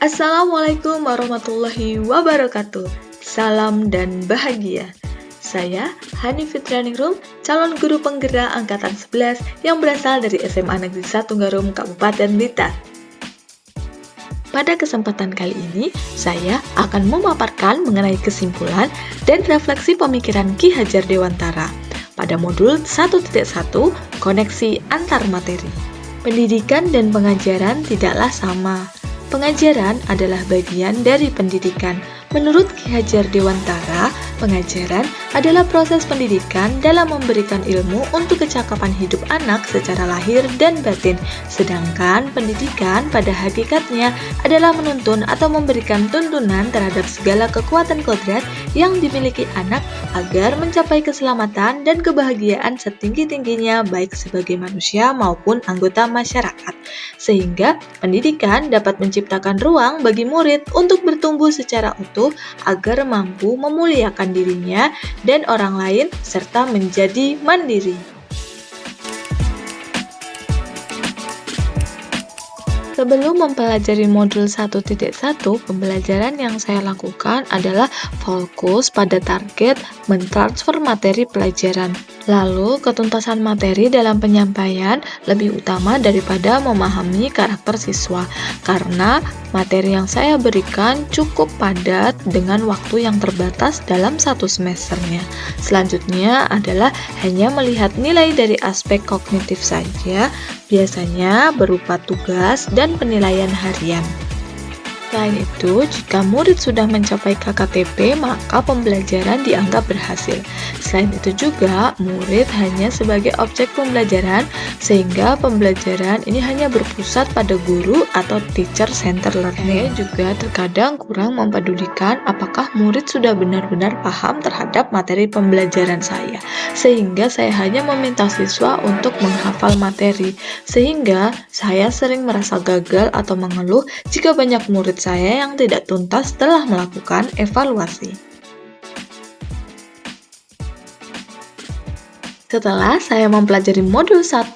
Assalamualaikum warahmatullahi wabarakatuh. Salam dan bahagia. Saya Hani Fitrianingrum, calon guru penggerak angkatan 11 yang berasal dari SMA Negeri 1 Garum, Kabupaten Blitar. Pada kesempatan kali ini, saya akan memaparkan mengenai kesimpulan dan refleksi pemikiran Ki Hajar Dewantara pada modul 1.1 Koneksi Antar Materi. Pendidikan dan pengajaran tidaklah sama. Pengajaran adalah bagian dari pendidikan. Menurut Ki Hajar Dewantara, pengajaran adalah proses pendidikan dalam memberikan ilmu untuk kecakapan hidup anak secara lahir dan batin. Sedangkan pendidikan pada hakikatnya adalah menuntun atau memberikan tuntunan terhadap segala kekuatan kodrat yang dimiliki anak agar mencapai keselamatan dan kebahagiaan setinggi-tingginya baik sebagai manusia maupun anggota masyarakat. Sehingga pendidikan dapat menciptakan ruang bagi murid untuk bertumbuh secara utuh agar mampu memuliakan dirinya dan orang lain serta menjadi mandiri. Sebelum mempelajari modul 1.1, pembelajaran yang saya lakukan adalah fokus pada target mentransfer materi pelajaran. Lalu, ketuntasan materi dalam penyampaian lebih utama daripada memahami karakter siswa, karena materi yang saya berikan cukup padat dengan waktu yang terbatas dalam satu semesternya. Selanjutnya adalah hanya melihat nilai dari aspek kognitif saja, biasanya berupa tugas dan penilaian harian. Selain itu, jika murid sudah mencapai KKTP, maka pembelajaran dianggap berhasil. Selain itu juga, murid hanya sebagai objek pembelajaran, sehingga pembelajaran ini hanya berpusat pada guru atau teacher center learning. Saya juga terkadang kurang mempedulikan apakah murid sudah benar-benar paham terhadap materi pembelajaran saya, sehingga saya hanya meminta siswa untuk menghafal materi, sehingga saya sering merasa gagal atau mengeluh jika banyak murid saya yang tidak tuntas setelah melakukan evaluasi. Setelah saya mempelajari modul 1.1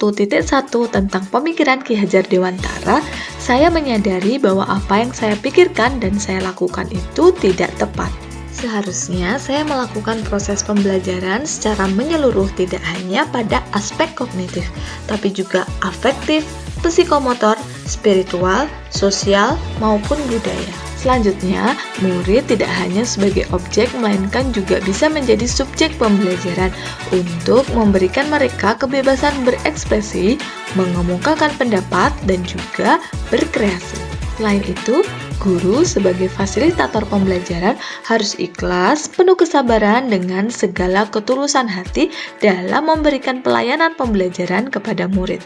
tentang pemikiran Ki Hajar Dewantara, saya menyadari bahwa apa yang saya pikirkan dan saya lakukan itu tidak tepat. Seharusnya saya melakukan proses pembelajaran secara menyeluruh, tidak hanya pada aspek kognitif, tapi juga afektif, psikomotor, spiritual, sosial, maupun budaya. Selanjutnya, murid tidak hanya sebagai objek, melainkan juga bisa menjadi subjek pembelajaran untuk memberikan mereka kebebasan berekspresi, mengemukakan pendapat, dan juga berkreasi. Selain itu, guru sebagai fasilitator pembelajaran harus ikhlas, penuh kesabaran dengan segala ketulusan hati dalam memberikan pelayanan pembelajaran kepada murid.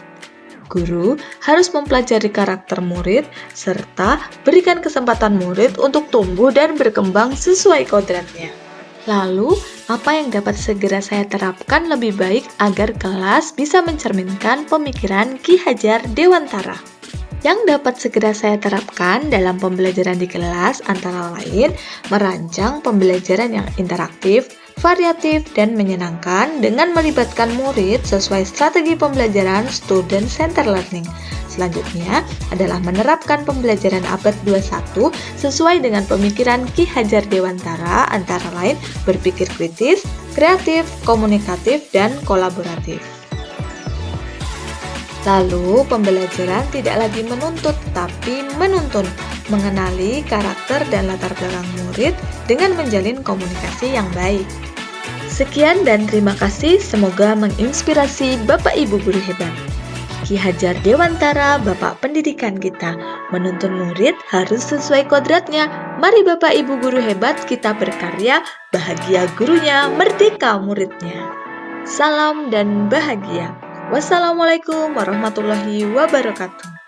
Guru harus mempelajari karakter murid, serta berikan kesempatan murid untuk tumbuh dan berkembang sesuai kodratnya. Lalu, apa yang dapat segera saya terapkan lebih baik agar kelas bisa mencerminkan pemikiran Ki Hajar Dewantara? Yang dapat segera saya terapkan dalam pembelajaran di kelas antara lain merancang pembelajaran yang interaktif, variatif, dan menyenangkan dengan melibatkan murid sesuai strategi pembelajaran student center learning. Selanjutnya adalah menerapkan pembelajaran abad 21 sesuai dengan pemikiran Ki Hajar Dewantara antara lain berpikir kritis, kreatif, komunikatif, dan kolaboratif. Lalu, pembelajaran tidak lagi menuntut, tapi menuntun, mengenali karakter dan latar belakang murid dengan menjalin komunikasi yang baik. Sekian dan terima kasih, semoga menginspirasi Bapak Ibu guru hebat. Ki Hajar Dewantara, Bapak Pendidikan kita, menuntun murid harus sesuai kodratnya. Mari Bapak Ibu guru hebat kita berkarya, bahagia gurunya, merdeka muridnya. Salam dan bahagia. Wassalamualaikum warahmatullahi wabarakatuh.